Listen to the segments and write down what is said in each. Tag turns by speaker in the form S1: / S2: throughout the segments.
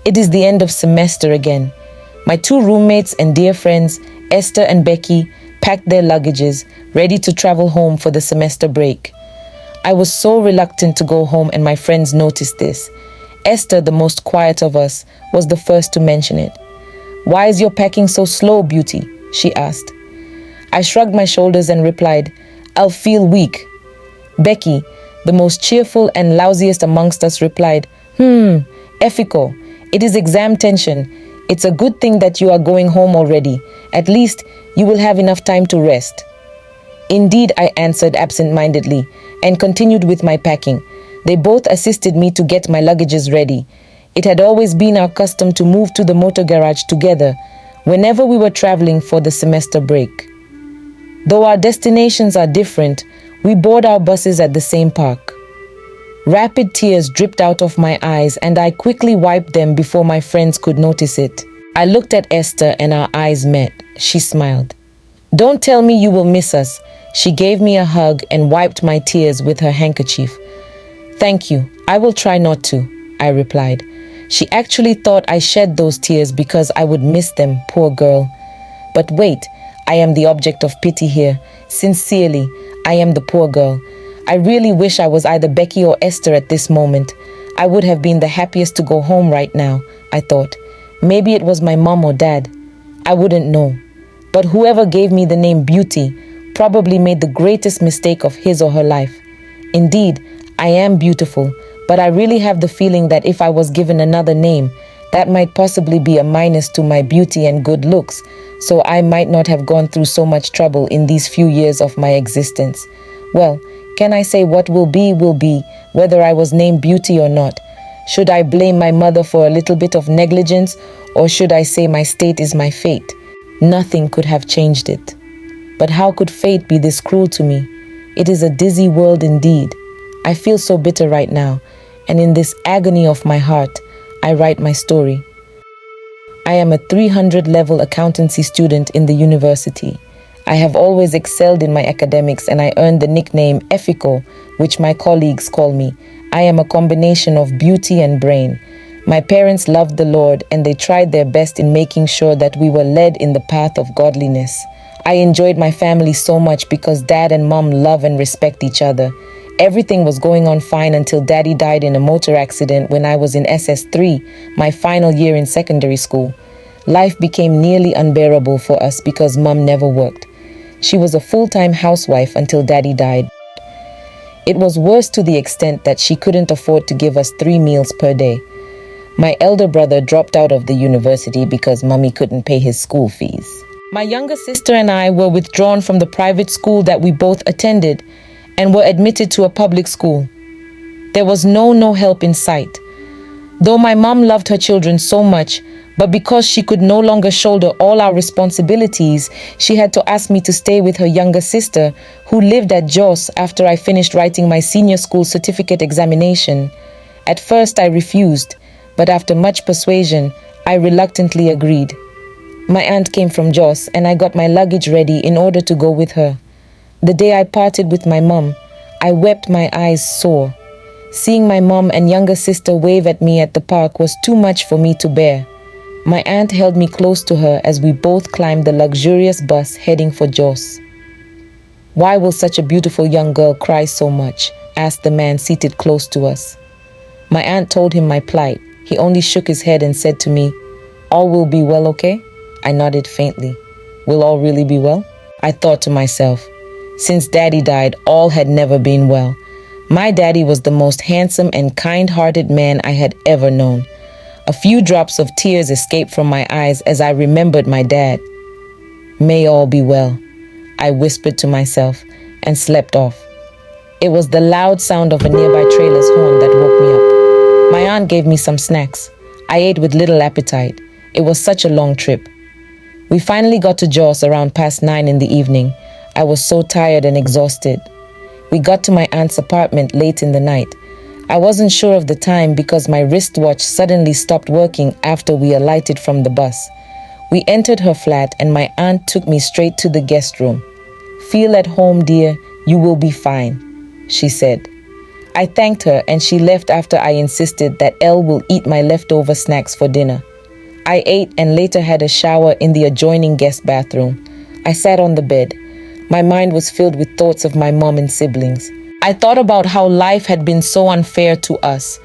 S1: It is the end of semester again. My two roommates and dear friends, Esther and Becky, packed their luggages, ready to travel home for the semester break. I was so reluctant to go home, and my friends noticed this. Esther, the most quiet of us, was the first to mention it. "Why is your packing so slow, Beauty?" she asked. I shrugged my shoulders and replied, "I'll feel weak." Becky, the most cheerful and lousiest amongst us, replied, Efiko, it is exam tension. It's a good thing that you are going home already. At least you will have enough time to rest." "Indeed," I answered absent-mindedly and continued with my packing. They both assisted me to get my luggages ready. It had always been our custom to move to the motor garage together whenever we were traveling for the semester break. Though our destinations are different, we board our buses at the same park. Rapid tears dripped out of my eyes, and I quickly wiped them before my friends could notice it. I looked at Esther and our eyes met. She smiled. "Don't tell me you will miss us." She gave me a hug and wiped my tears with her handkerchief. "Thank you. I will try not to," I replied. She actually thought I shed those tears because I would miss them, poor girl. But wait, I am the object of pity here. Sincerely, I am the poor girl. I really wish I was either Becky or Esther at this moment. I would have been the happiest to go home right now, I thought. Maybe it was my mom or dad. I wouldn't know. But whoever gave me the name Beauty probably made the greatest mistake of his or her life. Indeed, I am beautiful, but I really have the feeling that if I was given another name, that might possibly be a minus to my beauty and good looks, so I might not have gone through so much trouble in these few years of my existence. Well, can I say what will be, whether I was named Beauty or not? Should I blame my mother for a little bit of negligence, or should I say my state is my fate? Nothing could have changed it. But how could fate be this cruel to me? It is a dizzy world indeed. I feel so bitter right now, and in this agony of my heart, I write my story. I am a 300 level accountancy student in the university. I have always excelled in my academics, and I earned the nickname Efiko, which my colleagues call me. I am a combination of beauty and brain. My parents loved the Lord, and they tried their best in making sure that we were led in the path of godliness. I enjoyed my family so much because Dad and Mom love and respect each other. Everything was going on fine until Daddy died in a motor accident when I was in SS3, my final year in secondary school. Life became nearly unbearable for us because Mom never worked. She was a full-time housewife until Daddy died. It was worse to the extent that she couldn't afford to give us 3 meals per day. My elder brother dropped out of the university because Mommy couldn't pay his school fees. My younger sister and I were withdrawn from the private school that we both attended and were admitted to a public school. There was no help in sight. Though my mom loved her children so much, but because she could no longer shoulder all our responsibilities, she had to ask me to stay with her younger sister, who lived at Jos after I finished writing my senior school certificate examination. At first I refused, but after much persuasion, I reluctantly agreed. My aunt came from Jos, and I got my luggage ready in order to go with her. The day I parted with my mom, I wept my eyes sore. Seeing my mom and younger sister wave at me at the park was too much for me to bear. My aunt held me close to her as we both climbed the luxurious bus heading for Jos. "Why will such a beautiful young girl cry so much?" asked the man seated close to us. My aunt told him my plight. He only shook his head and said to me, "All will be well, okay?" I nodded faintly. Will all really be well? I thought to myself, since Daddy died, all had never been well. My daddy was the most handsome and kind-hearted man I had ever known. A few drops of tears escaped from my eyes as I remembered my dad. May all be well, I whispered to myself and slept off. It was the loud sound of a nearby trailer's horn that woke me up. My aunt gave me some snacks. I ate with little appetite. It was such a long trip. We finally got to Jos around past 9 in the evening. I was so tired and exhausted. We got to my aunt's apartment late in the night. I wasn't sure of the time because my wristwatch suddenly stopped working after we alighted from the bus. We entered her flat and my aunt took me straight to the guest room. "Feel at home, dear. You will be fine," she said. I thanked her and she left after I insisted that Elle will eat my leftover snacks for dinner. I ate and later had a shower in the adjoining guest bathroom. I sat on the bed. My mind was filled with thoughts of my mom and siblings. I thought about how life had been so unfair to us.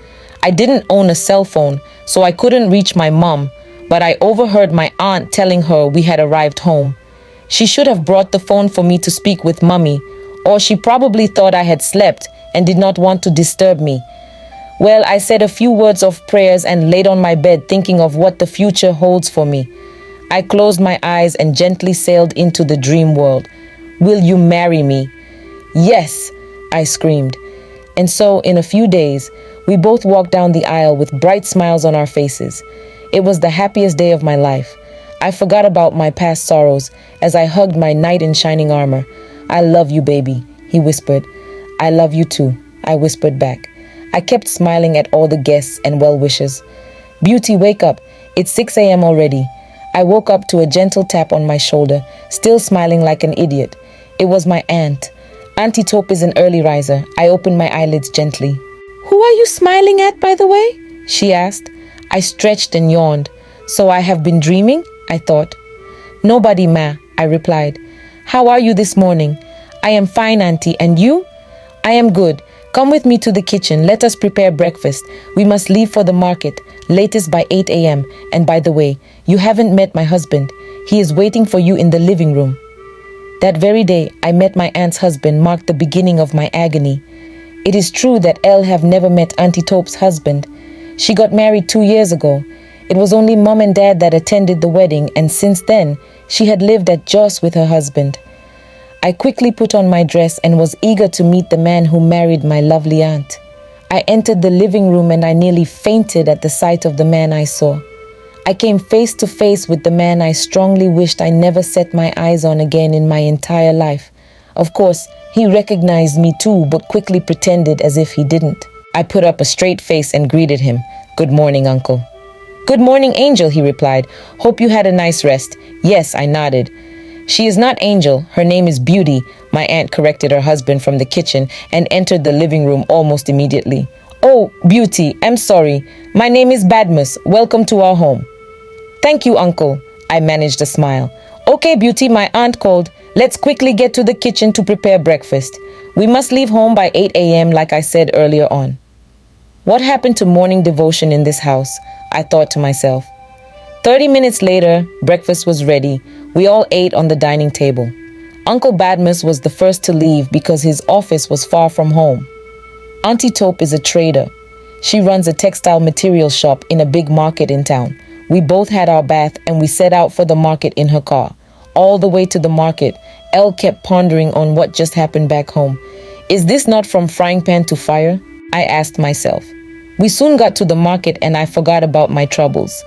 S1: I didn't own a cell phone, so I couldn't reach my mom, but I overheard my aunt telling her we had arrived home. She should have brought the phone for me to speak with Mummy, or she probably thought I had slept and did not want to disturb me. Well, I said a few words of prayers and laid on my bed thinking of what the future holds for me. I closed my eyes and gently sailed into the dream world. Will you marry me? Yes, I screamed. And so, in a few days, we both walked down the aisle with bright smiles on our faces. It was the happiest day of my life. I forgot about my past sorrows as I hugged my knight in shining armor. I love you, baby, he whispered. I love you too, I whispered back. I kept smiling at all the guests and well-wishers. Beauty, wake up. It's 6 a.m. already. I woke up to a gentle tap on my shoulder, still smiling like an idiot. It was my aunt. Auntie Taupe is an early riser. I opened my eyelids gently. Who are you smiling at, by the way? She asked. I stretched and yawned. So I have been dreaming? I thought. Nobody, ma, I replied. How are you this morning? I am fine, auntie. And you? I am good. Come with me to the kitchen. Let us prepare breakfast. We must leave for the market, latest by 8 a.m. And by the way, you haven't met my husband. He is waiting for you in the living room. That very day, I met my aunt's husband, marked the beginning of my agony. It is true that Elle have never met Auntie Taupe's husband. She got married 2 years ago. It was only Mom and Dad that attended the wedding, and since then, she had lived at Jos with her husband. I quickly put on my dress and was eager to meet the man who married my lovely aunt. I entered the living room and I nearly fainted at the sight of the man I saw. I came face to face with the man I strongly wished I never set my eyes on again in my entire life. Of course, he recognized me too, but quickly pretended as if he didn't. I put up a straight face and greeted him. Good morning, Uncle. Good morning, Angel, he replied. Hope you had a nice rest. Yes, I nodded. She is not Angel, her name is Beauty, my aunt corrected her husband from the kitchen and entered the living room almost immediately. Oh, Beauty, I'm sorry. My name is Badmus. Welcome to our home. Thank you, Uncle. I managed a smile. Okay, Beauty, my aunt called. Let's quickly get to the kitchen to prepare breakfast. We must leave home by 8 a.m. like I said earlier on. What happened to morning devotion in this house? I thought to myself. 30 minutes later, breakfast was ready. We all ate on the dining table. Uncle Badmus was the first to leave because his office was far from home. Auntie Taupe is a trader. She runs a textile material shop in a big market in town. We both had our bath and we set out for the market in her car. All the way to the market, Elle kept pondering on what just happened back home. Is this not from frying pan to fire? I asked myself. We soon got to the market and I forgot about my troubles.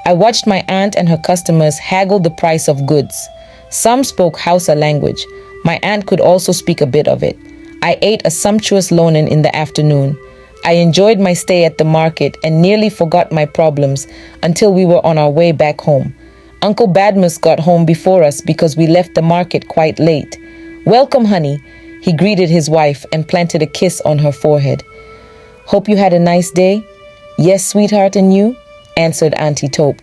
S1: I watched my aunt and her customers haggle the price of goods. Some spoke Hausa language. My aunt could also speak a bit of it. I ate a sumptuous lonen in the afternoon. I enjoyed my stay at the market and nearly forgot my problems until we were on our way back home. Uncle Badmus got home before us because we left the market quite late. Welcome, honey. He greeted his wife and planted a kiss on her forehead. Hope you had a nice day? Yes, sweetheart, and you? Answered Auntie Taupe.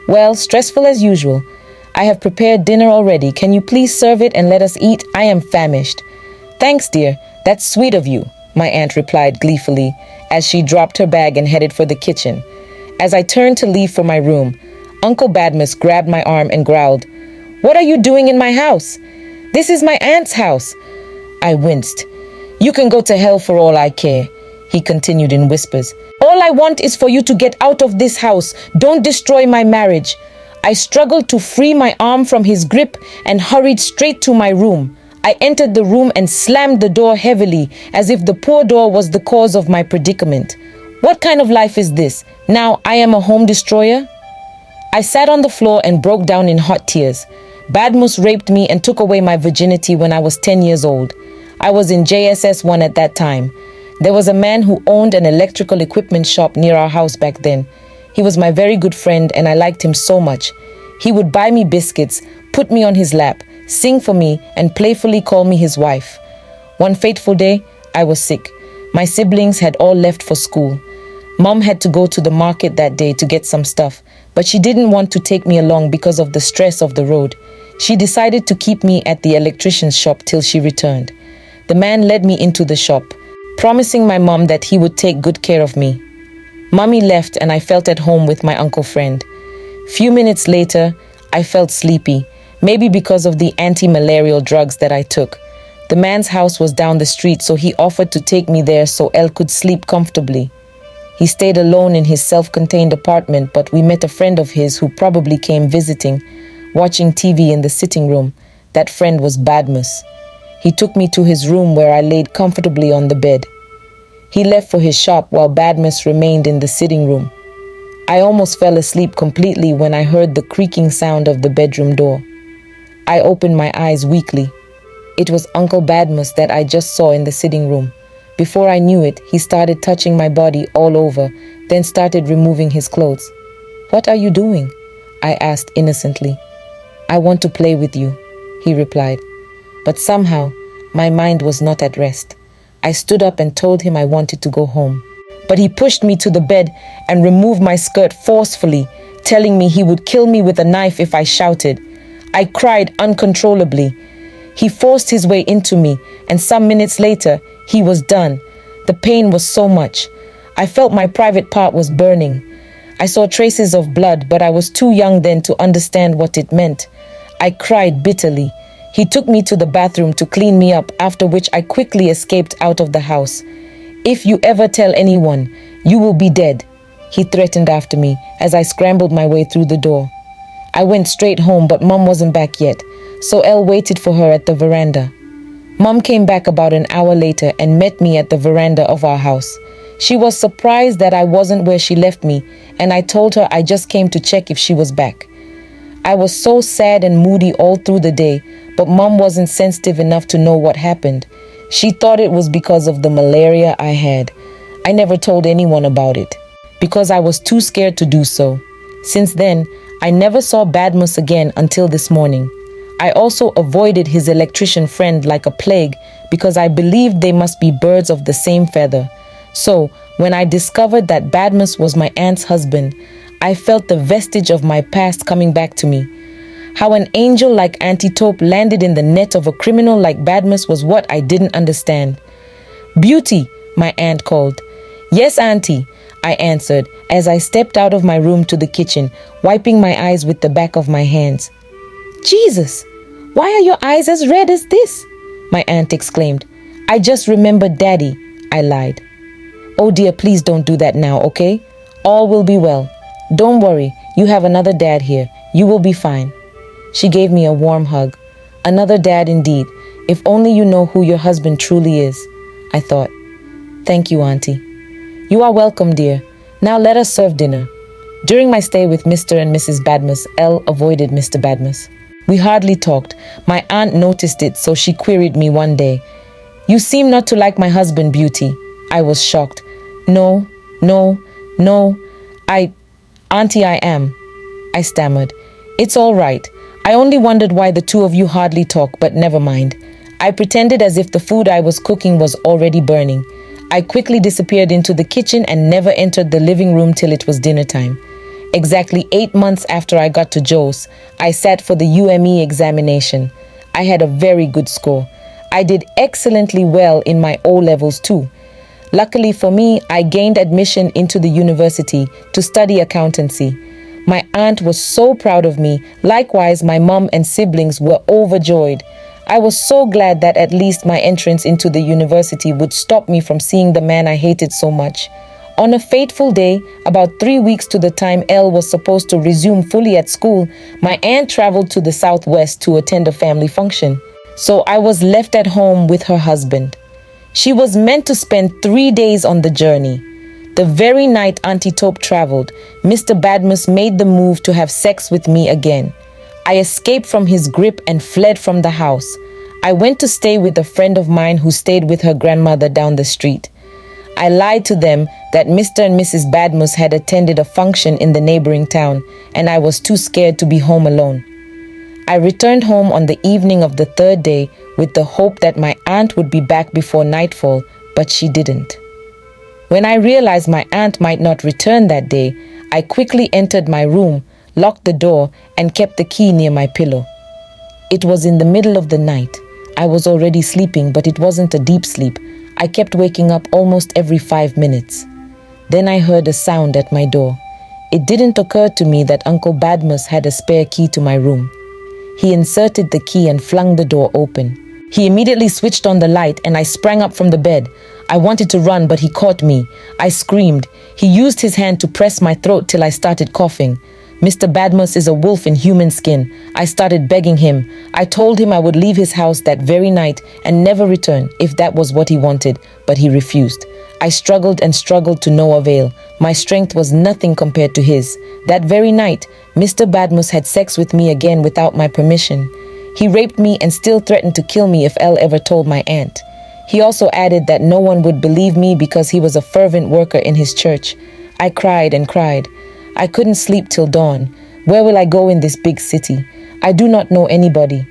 S1: Well, stressful as usual. I have prepared dinner already. Can you please serve it and let us eat? I am famished. Thanks, dear. That's sweet of you, my aunt replied gleefully as she dropped her bag and headed for the kitchen. As I turned to leave for my room, Uncle Badmus grabbed my arm and growled, What are you doing in my house? This is my aunt's house. I winced. You can go to hell for all I care, he continued in whispers. All I want is for you to get out of this house. Don't destroy my marriage. I struggled to free my arm from his grip and hurried straight to my room. I entered the room and slammed the door heavily, as if the poor door was the cause of my predicament. What kind of life is this? Now I am a home destroyer? I sat on the floor and broke down in hot tears. Badmus raped me and took away my virginity when I was 10 years old. I was in JSS 1 at that time. There was a man who owned an electrical equipment shop near our house back then. He was my very good friend and I liked him so much. He would buy me biscuits, put me on his lap, sing for me, and playfully call me his wife. One fateful day, I was sick. My siblings had all left for school. Mom had to go to the market that day to get some stuff, but she didn't want to take me along because of the stress of the road. She decided to keep me at the electrician's shop till she returned. The man led me into the shop, promising my mom that he would take good care of me. Mommy left and I felt at home with my uncle friend. Few minutes later, I felt sleepy, maybe because of the anti-malarial drugs that I took. The man's house was down the street, so he offered to take me there so Elle could sleep comfortably. He stayed alone in his self-contained apartment, but we met a friend of his who probably came visiting, watching TV in the sitting room. That friend was Badmus. He took me to his room where I laid comfortably on the bed. He left for his shop while Badmus remained in the sitting room. I almost fell asleep completely when I heard the creaking sound of the bedroom door. I opened my eyes weakly. It was Uncle Badmus that I just saw in the sitting room. Before I knew it, he started touching my body all over, then started removing his clothes. "What are you doing?" I asked innocently. "I want to play with you," he replied. But somehow, my mind was not at rest. I stood up and told him I wanted to go home. But he pushed me to the bed and removed my skirt forcefully, telling me he would kill me with a knife if I shouted. I cried uncontrollably. He forced his way into me, and some minutes later, he was done. The pain was so much. I felt my private part was burning. I saw traces of blood, but I was too young then to understand what it meant. I cried bitterly. He took me to the bathroom to clean me up, after which I quickly escaped out of the house. "If you ever tell anyone, you will be dead," he threatened after me as I scrambled my way through the door. I went straight home, but Mom wasn't back yet, so Elle waited for her at the veranda. Mom came back about an hour later and met me at the veranda of our house. She was surprised that I wasn't where she left me, and I told her I just came to check if she was back. I was so sad and moody all through the day, but Mom wasn't sensitive enough to know what happened. She thought it was because of the malaria I had. I never told anyone about it, because I was too scared to do so. Since then, I never saw Badmus again until this morning. I also avoided his electrician friend like a plague because I believed they must be birds of the same feather. So, when I discovered that Badmus was my aunt's husband, I felt the vestige of my past coming back to me. How an angel like Auntie Taupe landed in the net of a criminal like Badmus was what I didn't understand. "Beauty," my aunt called. "Yes, Auntie," I answered as I stepped out of my room to the kitchen, wiping my eyes with the back of my hands. "Jesus, why are your eyes as red as this?" my aunt exclaimed. "I just remembered Daddy," I lied. "Oh dear, please don't do that now, okay? All will be well. Don't worry, you have another dad here. You will be fine." She gave me a warm hug. Another dad indeed. If only you know who your husband truly is, I thought. "Thank you, Auntie." "You are welcome, dear. Now let us serve dinner." During my stay with Mr. and Mrs. Badmus, Elle avoided Mr. Badmus. We hardly talked. My aunt noticed it, so she queried me one day. "You seem not to like my husband, Beauty." I was shocked. No, Auntie, I am," I stammered. "It's all right. I only wondered why the two of you hardly talk, but never mind." I pretended as if the food I was cooking was already burning. I quickly disappeared into the kitchen and never entered the living room till it was dinner time. Exactly 8 months after I got to Jos, I sat for the UME examination. I had a very good score. I did excellently well in my O-levels too. Luckily for me, I gained admission into the university to study accountancy. My aunt was so proud of me. Likewise, my mom and siblings were overjoyed. I was so glad that at least my entrance into the university would stop me from seeing the man I hated so much. On a fateful day, about 3 weeks to the time Elle was supposed to resume fully at school, my aunt traveled to the southwest to attend a family function. So I was left at home with her husband. She was meant to spend 3 days on the journey. The very night Auntie Taupe traveled, Mr. Badmus made the move to have sex with me again. I escaped from his grip and fled from the house. I went to stay with a friend of mine who stayed with her grandmother down the street. I lied to them that Mr. and Mrs. Badmus had attended a function in the neighboring town, and I was too scared to be home alone. I returned home on the evening of the 3rd day with the hope that my aunt would be back before nightfall, but she didn't. When I realized my aunt might not return that day, I quickly entered my room, locked the door, and kept the key near my pillow. It was in the middle of the night. I was already sleeping, but it wasn't a deep sleep. I kept waking up almost every 5 minutes. Then I heard a sound at my door. It didn't occur to me that Uncle Badmus had a spare key to my room. He inserted the key and flung the door open. He immediately switched on the light and I sprang up from the bed. I wanted to run, but he caught me. I screamed. He used his hand to press my throat till I started coughing. Mr. Badmus is a wolf in human skin. I started begging him. I told him I would leave his house that very night and never return if that was what he wanted, but he refused. I struggled and struggled to no avail. My strength was nothing compared to his. That very night, Mr. Badmus had sex with me again without my permission. He raped me and still threatened to kill me if Elle ever told my aunt. He also added that no one would believe me because he was a fervent worker in his church. I cried and cried. I couldn't sleep till dawn. Where will I go in this big city? I do not know anybody.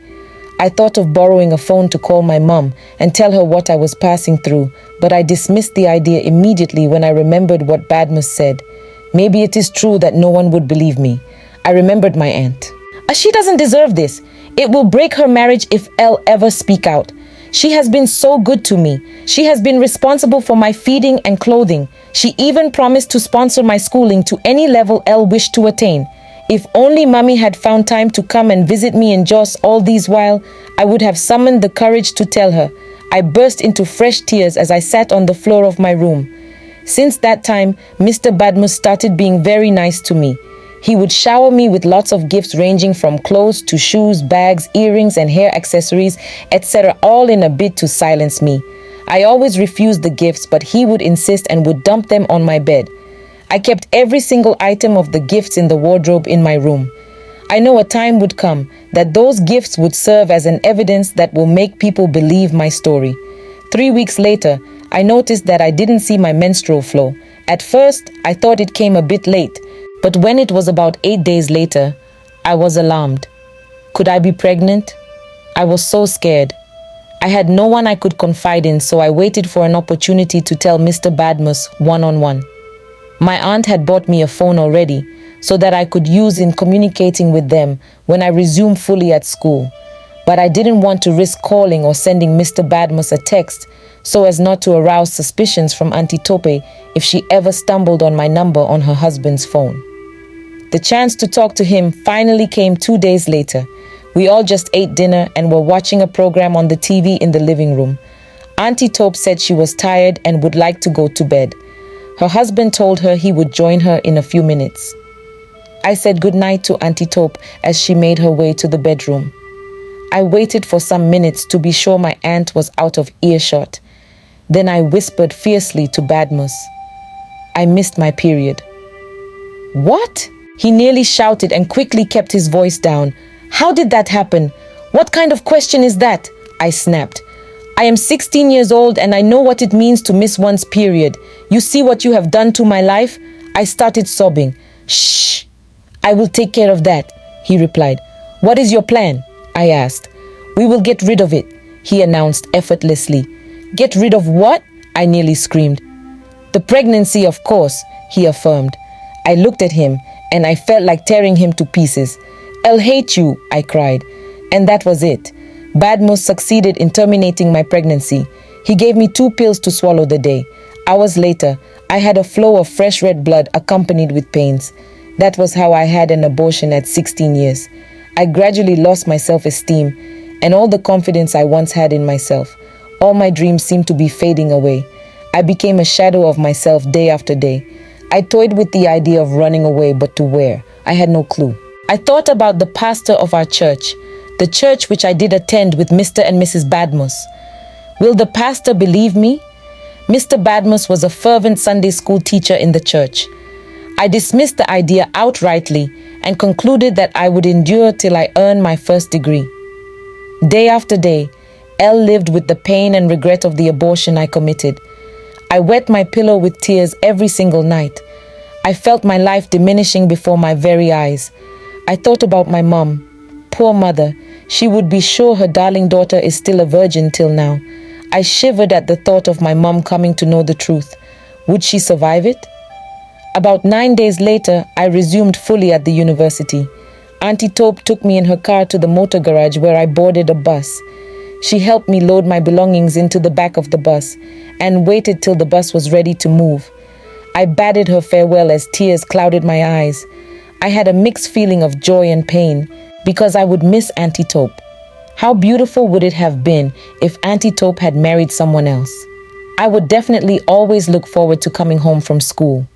S1: I thought of borrowing a phone to call my mom and tell her what I was passing through, but I dismissed the idea immediately when I remembered what Badmus said. Maybe it is true that no one would believe me. I remembered my aunt. She doesn't deserve this. It will break her marriage if Elle ever speak out. She has been so good to me. She has been responsible for my feeding and clothing. She even promised to sponsor my schooling to any level Elle wished to attain. If only Mummy had found time to come and visit me in Jos all these while, I would have summoned the courage to tell her. I burst into fresh tears as I sat on the floor of my room. Since that time, Mr. Badmus started being very nice to me. He would shower me with lots of gifts ranging from clothes to shoes, bags, earrings and hair accessories, etc., all in a bid to silence me. I always refused the gifts, but he would insist and would dump them on my bed. I kept every single item of the gifts in the wardrobe in my room. I know a time would come that those gifts would serve as an evidence that will make people believe my story. 3 weeks later, I noticed that I didn't see my menstrual flow. At first, I thought it came a bit late, but when it was about 8 days later, I was alarmed. Could I be pregnant? I was so scared. I had no one I could confide in, so I waited for an opportunity to tell Mr. Badmus one-on-one. My aunt had bought me a phone already, so that I could use in communicating with them when I resumed fully at school. But I didn't want to risk calling or sending Mr. Badmus a text so as not to arouse suspicions from Auntie Tope if she ever stumbled on my number on her husband's phone. The chance to talk to him finally came 2 days later. We all just ate dinner and were watching a program on the TV in the living room. Auntie Tope said she was tired and would like to go to bed. Her husband told her he would join her in a few minutes. I said goodnight to Auntie Tope as she made her way to the bedroom. I waited for some minutes to be sure my aunt was out of earshot. Then I whispered fiercely to Badmus, "I missed my period." "What?" He nearly shouted and quickly kept his voice down. "How did that happen? What kind of question is that?" I snapped. "I am 16 years old and I know what it means to miss one's period. You see what you have done to my life?" I started sobbing. "Shh, I will take care of that," he replied. "What is your plan?" I asked. "We will get rid of it," he announced effortlessly. "Get rid of what?" I nearly screamed. "The pregnancy, of course," he affirmed. I looked at him and I felt like tearing him to pieces. "I'll hate you," I cried. And that was it. Badmus succeeded in terminating my pregnancy. He gave me 2 pills to swallow the day. Hours later, I had a flow of fresh red blood accompanied with pains. That was how I had an abortion at 16 years. I gradually lost my self-esteem and all the confidence I once had in myself. All my dreams seemed to be fading away. I became a shadow of myself day after day. I toyed with the idea of running away, but to where? I had no clue. I thought about the pastor of our church, the church which I did attend with Mr. and Mrs. Badmus. Will the pastor believe me? Mr. Badmus was a fervent Sunday school teacher in the church. I dismissed the idea outrightly and concluded that I would endure till I earned my first degree. Day after day, Elle lived with the pain and regret of the abortion I committed. I wet my pillow with tears every single night. I felt my life diminishing before my very eyes. I thought about my mom. Poor mother, she would be sure her darling daughter is still a virgin till now. I shivered at the thought of my mom coming to know the truth. Would she survive it? About 9 days later, I resumed fully at the university. Auntie Taupe took me in her car to the motor garage where I boarded a bus. She helped me load my belongings into the back of the bus and waited till the bus was ready to move. I bade her farewell as tears clouded my eyes. I had a mixed feeling of joy and pain because I would miss Auntie Taupe. How beautiful would it have been if Auntie Taupe had married someone else? I would definitely always look forward to coming home from school.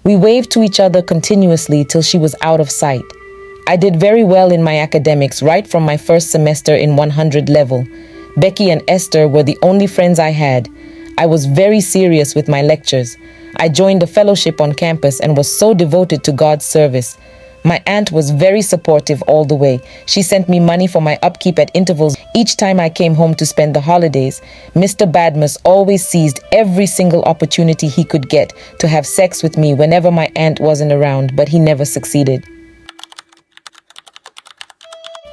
S1: We waved to each other continuously till she was out of sight. I did very well in my academics right from my first semester in 100 level. Becky and Esther were the only friends I had. I was very serious with my lectures. I joined a fellowship on campus and was so devoted to God's service. My aunt was very supportive all the way. She sent me money for my upkeep at intervals each time I came home to spend the holidays. Mr. Badmus always seized every single opportunity he could get to have sex with me whenever my aunt wasn't around, but he never succeeded.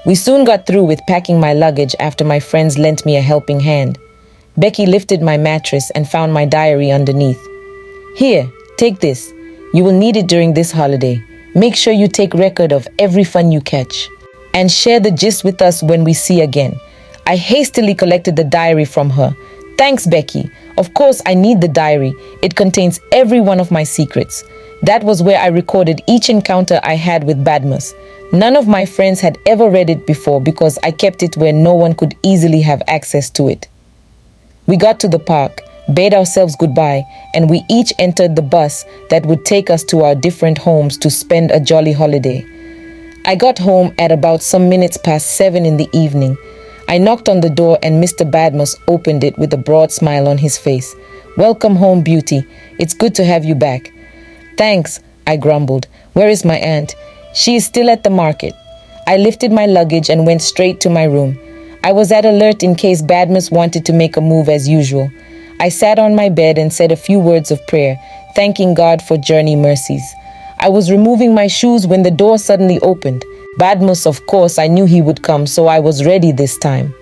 S1: We soon got through with packing my luggage after my friends lent me a helping hand. Becky lifted my mattress and found my diary underneath. Here, take this. You will need it during this holiday. Make sure you take record of every fun you catch and share the gist with us when we see again. I hastily collected the diary from her. Thanks, Becky. Of course, I need the diary. It contains every one of my secrets. That was where I recorded each encounter I had with Badmus. None of my friends had ever read it before because I kept it where no one could easily have access to it. We got to the park, bade ourselves goodbye, and we each entered the bus that would take us to our different homes to spend a jolly holiday. I got home at about some minutes past 7 in the evening. I knocked on the door and Mr. Badmus opened it with a broad smile on his face. "Welcome home, beauty. It's good to have you back." "Thanks," I grumbled. "Where is my aunt?" "She is still at the market." I lifted my luggage and went straight to my room. I was at alert in case Badmus wanted to make a move as usual. I sat on my bed and said a few words of prayer, thanking God for journey mercies. I was removing my shoes when the door suddenly opened. Badmus, of course, I knew he would come, so I was ready this time.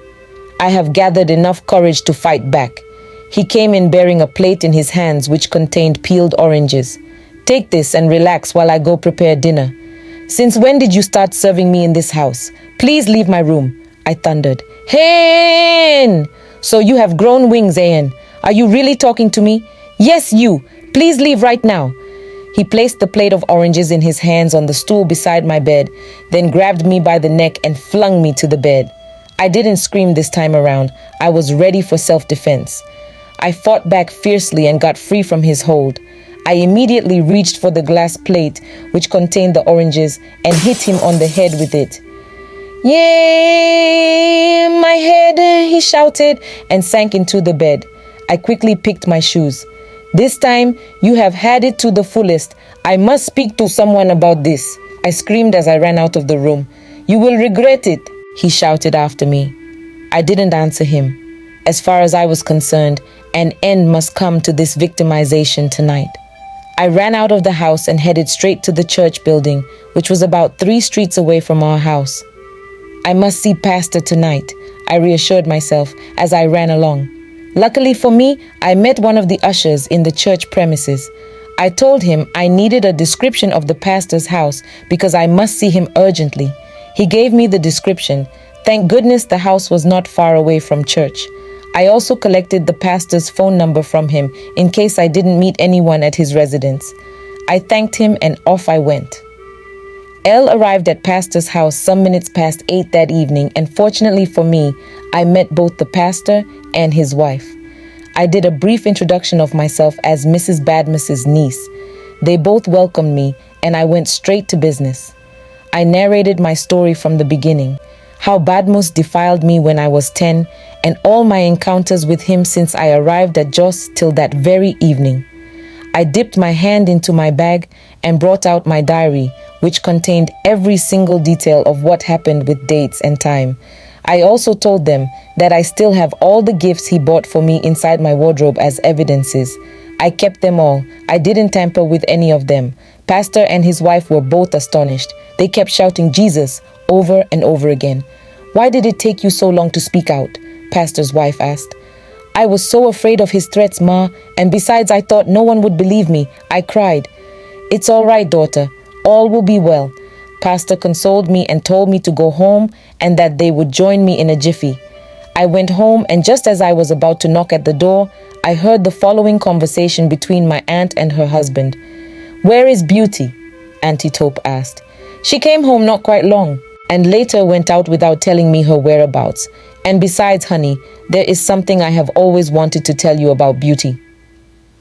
S1: I have gathered enough courage to fight back. He came in bearing a plate in his hands which contained peeled oranges. "Take this and relax while I go prepare dinner." "Since when did you start serving me in this house? Please leave my room," I thundered. "Hen! So you have grown wings, Ian. Are you really talking to me?" "Yes, you. Please leave right now." He placed the plate of oranges in his hands on the stool beside my bed, then grabbed me by the neck and flung me to the bed. I didn't scream this time around. I was ready for self-defense. I fought back fiercely and got free from his hold. I immediately reached for the glass plate which contained the oranges and hit him on the head with it. "Yay, my head," he shouted and sank into the bed. I quickly picked my shoes. "This time, you have had it to the fullest. I must speak to someone about this," I screamed as I ran out of the room. "You will regret it," he shouted after me. I didn't answer him. As far as I was concerned, an end must come to this victimization tonight. I ran out of the house and headed straight to the church building, which was about 3 streets away from our house. "I must see Pastor tonight," I reassured myself as I ran along. Luckily for me, I met one of the ushers in the church premises. I told him I needed a description of the pastor's house because I must see him urgently. He gave me the description. Thank goodness the house was not far away from church. I also collected the pastor's phone number from him in case I didn't meet anyone at his residence. I thanked him and off I went. Elle arrived at Pastor's house some minutes past 8 that evening, and fortunately for me, I met both the pastor and his wife. I did a brief introduction of myself as Mrs. Badmus's niece. They both welcomed me, and I went straight to business. I narrated my story from the beginning, how Badmus defiled me when I was 10, and all my encounters with him since I arrived at Jos till that very evening. I dipped my hand into my bag and brought out my diary, which contained every single detail of what happened with dates and time. I also told them that I still have all the gifts he bought for me inside my wardrobe as evidences. I kept them all. I didn't tamper with any of them. Pastor and his wife were both astonished. They kept shouting Jesus over and over again. "Why did it take you so long to speak out?" Pastor's wife asked. I was so afraid of his threats, Ma, and besides I thought no one would believe me. I cried. It's all right, daughter. All will be well. Pastor consoled me and told me to go home and that they would join me in a jiffy. I went home, and just as I was about to knock at the door, I heard the following conversation between my aunt and her husband. "Where is Beauty?" Auntie Taupe asked. "She came home not quite long, and later went out without telling me her whereabouts. And besides, honey, there is something I have always wanted to tell you about Beauty."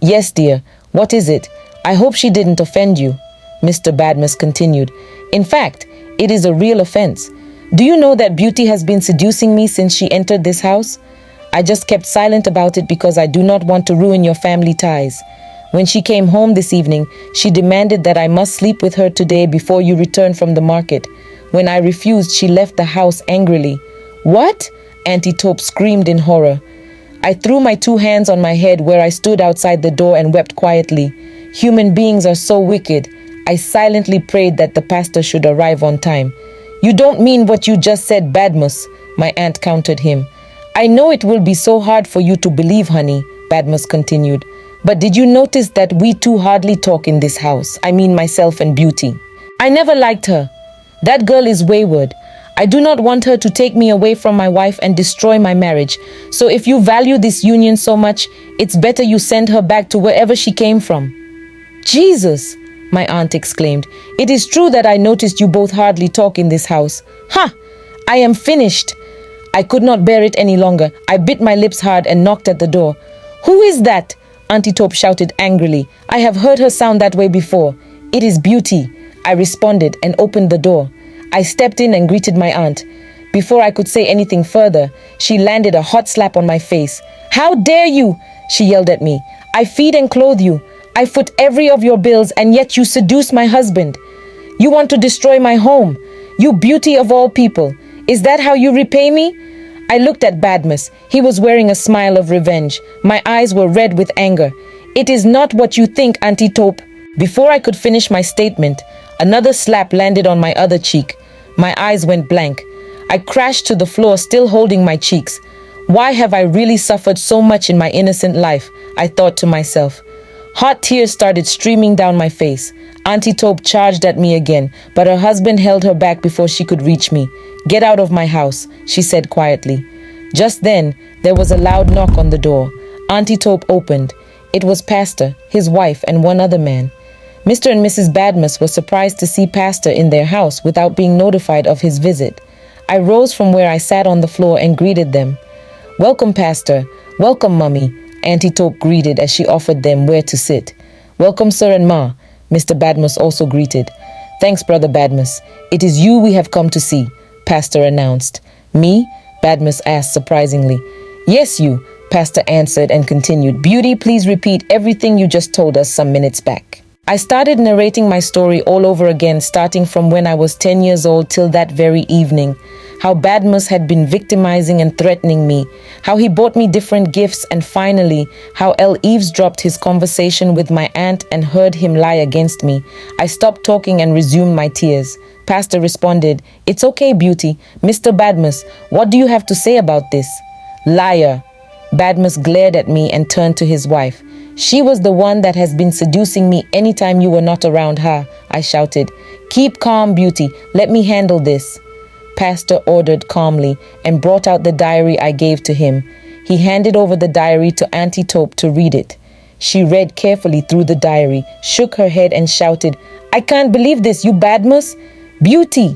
S1: "Yes, dear. What is it? I hope she didn't offend you," Mr. Badmus continued. "In fact, it is a real offense. Do you know that Beauty has been seducing me since she entered this house? I just kept silent about it because I do not want to ruin your family ties. When she came home this evening, she demanded that I must sleep with her today before you return from the market. When I refused, she left the house angrily." "What?" Auntie Taupe screamed in horror. I threw my 2 hands on my head where I stood outside the door and wept quietly. Human beings are so wicked. I silently prayed that the pastor should arrive on time. "You don't mean what you just said, Badmus," my aunt countered him. "I know it will be so hard for you to believe, honey," Badmus continued. "But did you notice that we two hardly talk in this house? I mean myself and Beauty. I never liked her. That girl is wayward. I do not want her to take me away from my wife and destroy my marriage. So if you value this union so much, it's better you send her back to wherever she came from." "Jesus!" my aunt exclaimed. "It is true that I noticed you both hardly talk in this house. Ha! I am finished." I could not bear it any longer. I bit my lips hard and knocked at the door. "Who is that?" Auntie Taupe shouted angrily. "I have heard her sound that way before." "It is Beauty," I responded and opened the door. I stepped in and greeted my aunt. Before I could say anything further, she landed a hot slap on my face. "How dare you?" she yelled at me. "I feed and clothe you. I foot every of your bills, and yet you seduce my husband. You want to destroy my home. You beauty of all people. Is that how you repay me?" I looked at Badmus. He was wearing a smile of revenge. My eyes were red with anger. "It is not what you think, Auntie Taupe." Before I could finish my statement, another slap landed on my other cheek. My eyes went blank. I crashed to the floor, still holding my cheeks. Why have I really suffered so much in my innocent life? I thought to myself. Hot tears started streaming down my face. Auntie Taupe charged at me again, but her husband held her back before she could reach me. "Get out of my house," she said quietly. Just then, there was a loud knock on the door. Auntie Taupe opened. It was Pastor, his wife, and one other man. Mr. and Mrs. Badmus were surprised to see Pastor in their house without being notified of his visit. I rose from where I sat on the floor and greeted them. "Welcome, Pastor. Welcome, Mummy," Auntie Taupe greeted as she offered them where to sit. "Welcome, Sir and Ma," Mr. Badmus also greeted. "Thanks, Brother Badmus. It is you we have come to see," Pastor announced. "Me?" Badmus asked surprisingly. "Yes, you," Pastor answered and continued. "Beauty, please repeat everything you just told us some minutes back." I started narrating my story all over again, starting from when I was 10 years old till that very evening. How Badmus had been victimizing and threatening me, how he bought me different gifts, and finally, how Elle eavesdropped his conversation with my aunt and heard him lie against me. I stopped talking and resumed my tears. Pastor responded, "It's okay, Beauty. Mr. Badmus, what do you have to say about this?" "Liar." Badmus glared at me and turned to his wife. "She was the one that has been seducing me anytime you were not around her," I shouted. "Keep calm, Beauty. Let me handle this." Pastor ordered calmly and brought out the diary I gave to him. He handed over the diary to Auntie Taupe to read it. She read carefully through the diary, shook her head and shouted, "I can't believe this, you Badmus." "Beauty!"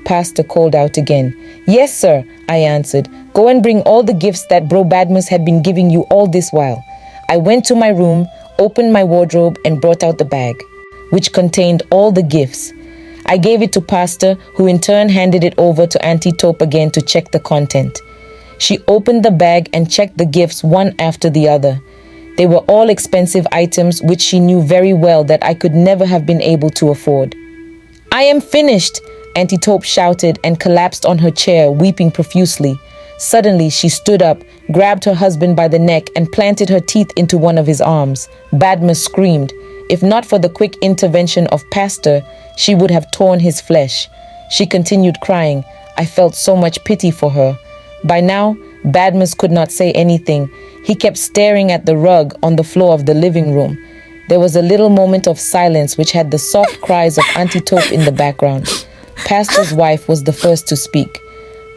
S1: Pastor called out again. "Yes, sir," I answered. "Go and bring all the gifts that Bro Badmus had been giving you all this while." I went to my room, opened my wardrobe and brought out the bag, which contained all the gifts. I gave it to Pastor, who in turn handed it over to Auntie Taupe again to check the content. She opened the bag and checked the gifts one after the other. They were all expensive items which she knew very well that I could never have been able to afford. "I am finished," Auntie Taupe shouted and collapsed on her chair, weeping profusely. Suddenly, she stood up, grabbed her husband by the neck and planted her teeth into one of his arms. Badmus screamed. If not for the quick intervention of Pastor, she would have torn his flesh. She continued crying. I felt so much pity for her. By now, Badmus could not say anything. He kept staring at the rug on the floor of the living room. There was a little moment of silence which had the soft cries of Auntie Taupe in the background. Pastor's wife was the first to speak.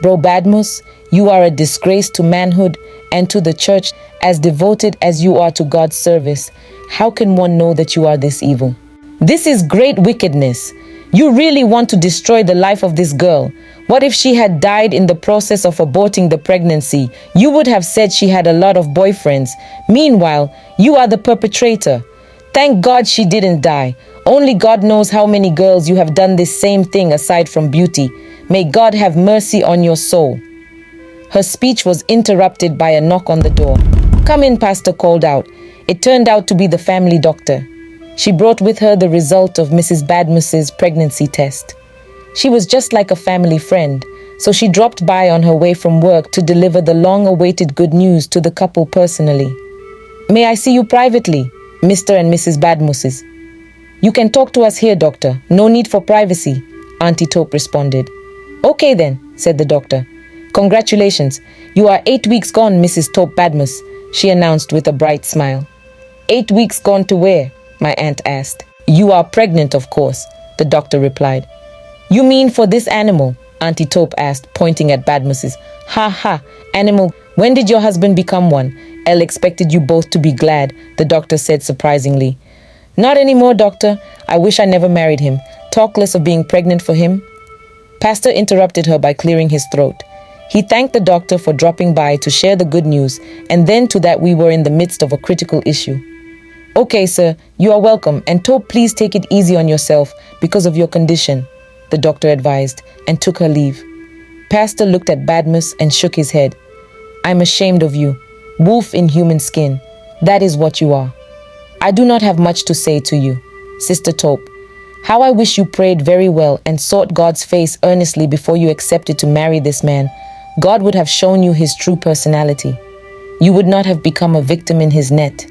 S1: Bro Badmus, you are a disgrace to manhood and to the church, as devoted as you are to God's service. How can one know that you are this evil? This is great wickedness. You really want to destroy the life of this girl. What if she had died in the process of aborting the pregnancy? You would have said she had a lot of boyfriends. Meanwhile, you are the perpetrator. Thank God she didn't die. Only God knows how many girls you have done this same thing aside from beauty. May God have mercy on your soul. Her speech was interrupted by a knock on the door. Come in, Pastor called out. It turned out to be the family doctor. She brought with her the result of Mrs. Badmus's pregnancy test. She was just like a family friend, so she dropped by on her way from work to deliver the long-awaited good news to the couple personally. May I see you privately, Mr. and Mrs. Badmus's? You can talk to us here, doctor. No need for privacy, Auntie Taupe responded. Okay then, said the doctor. Congratulations. You are 8 weeks gone, Mrs. Taupe Badmus, she announced with a bright smile. 8 weeks gone to where? My aunt asked. You are pregnant, of course, the doctor replied. You mean for this animal? Auntie Taupe asked, pointing at Badmus's. Ha ha, animal. When did your husband become one? Elle expected you both to be glad, the doctor said surprisingly. Not anymore, doctor. I wish I never married him. Talk less of being pregnant for him. Pastor interrupted her by clearing his throat. He thanked the doctor for dropping by to share the good news, and then to that we were in the midst of a critical issue. Okay, sir, you are welcome, and Taupe, please take it easy on yourself because of your condition, the doctor advised, and took her leave. Pastor looked at Badmus and shook his head. I'm ashamed of you. Wolf in human skin. That is what you are. I do not have much to say to you, Sister Taupe. How I wish you prayed very well and sought God's face earnestly before you accepted to marry this man. God would have shown you his true personality. You would not have become a victim in his net.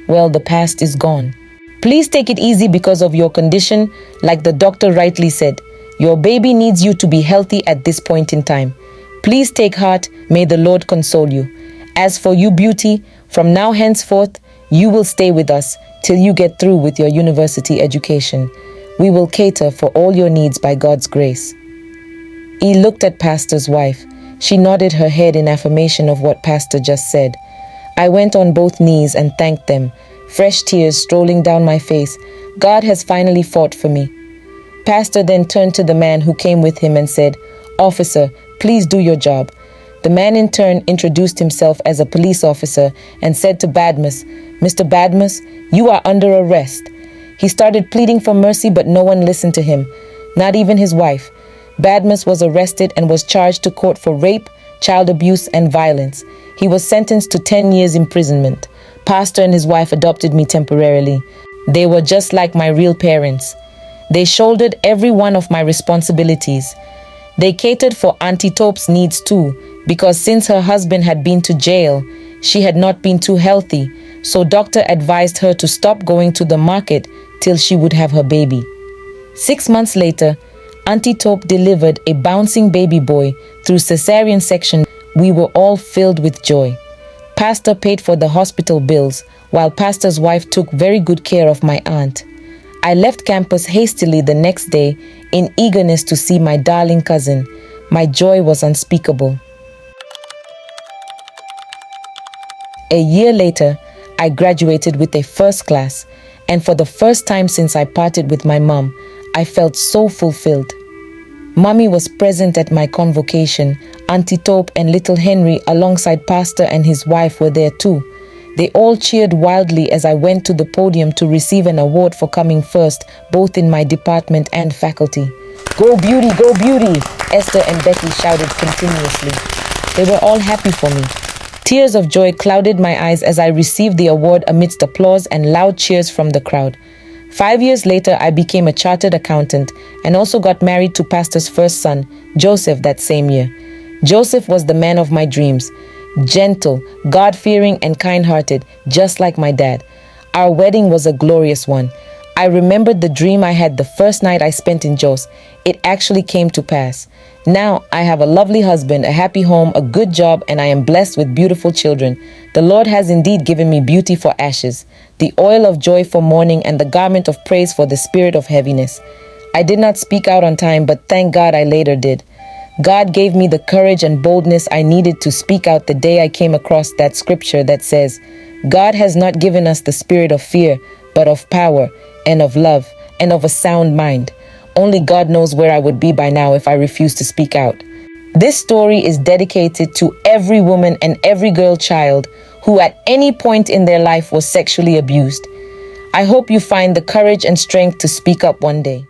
S1: Well, the past is gone. Please take it easy because of your condition. Like the doctor rightly said, your baby needs you to be healthy at this point in time. Please take heart. May the Lord console you. As for you, beauty, from now henceforth, you will stay with us till you get through with your university education. We will cater for all your needs by God's grace. He looked at Pastor's wife. She nodded her head in affirmation of what Pastor just said. I went on both knees and thanked them, fresh tears strolling down my face. God has finally fought for me. Pastor then turned to the man who came with him and said, Officer, please do your job. The man in turn introduced himself as a police officer and said to Badmus, Mr. Badmus, you are under arrest. He started pleading for mercy, but no one listened to him, not even his wife. Badmus was arrested and was charged to court for rape, child abuse, and violence. He was sentenced to 10 years imprisonment. Pastor and his wife adopted me temporarily. They were just like my real parents. They shouldered every one of my responsibilities. They catered for Auntie Taupe's needs too, because since her husband had been to jail, she had not been too healthy, so doctor advised her to stop going to the market till she would have her baby. 6 months later, Auntie Taupe delivered a bouncing baby boy through cesarean section. We were all filled with joy. Pastor paid for the hospital bills, while Pastor's wife took very good care of my aunt. I left campus hastily the next day in eagerness to see my darling cousin. My joy was unspeakable. A year later, I graduated with a first class, and for the first time since I parted with my mom, I felt so fulfilled. Mommy was present at my convocation. Auntie Taupe and little Henry alongside Pastor and his wife were there too. They all cheered wildly as I went to the podium to receive an award for coming first, both in my department and faculty. Go beauty, go beauty, Esther and Becky shouted continuously. They were all happy for me. Tears of joy clouded my eyes as I received the award amidst applause and loud cheers from the crowd. 5 years later, I became a chartered accountant and also got married to Pastor's first son, Joseph, that same year. Joseph was the man of my dreams, gentle, God-fearing, and kind-hearted, just like my dad. Our wedding was a glorious one. I remembered the dream I had the first night I spent in Jos. It actually came to pass. Now I have a lovely husband, a happy home, a good job, and I am blessed with beautiful children. The Lord has indeed given me beauty for ashes, the oil of joy for mourning, and the garment of praise for the spirit of heaviness. I did not speak out on time, but thank God I later did. God gave me the courage and boldness I needed to speak out the day I came across that scripture that says, God has not given us the spirit of fear, but of power and of love and of a sound mind. Only God knows where I would be by now if I refused to speak out. This story is dedicated to every woman and every girl child who at any point in their life was sexually abused. I hope you find the courage and strength to speak up one day.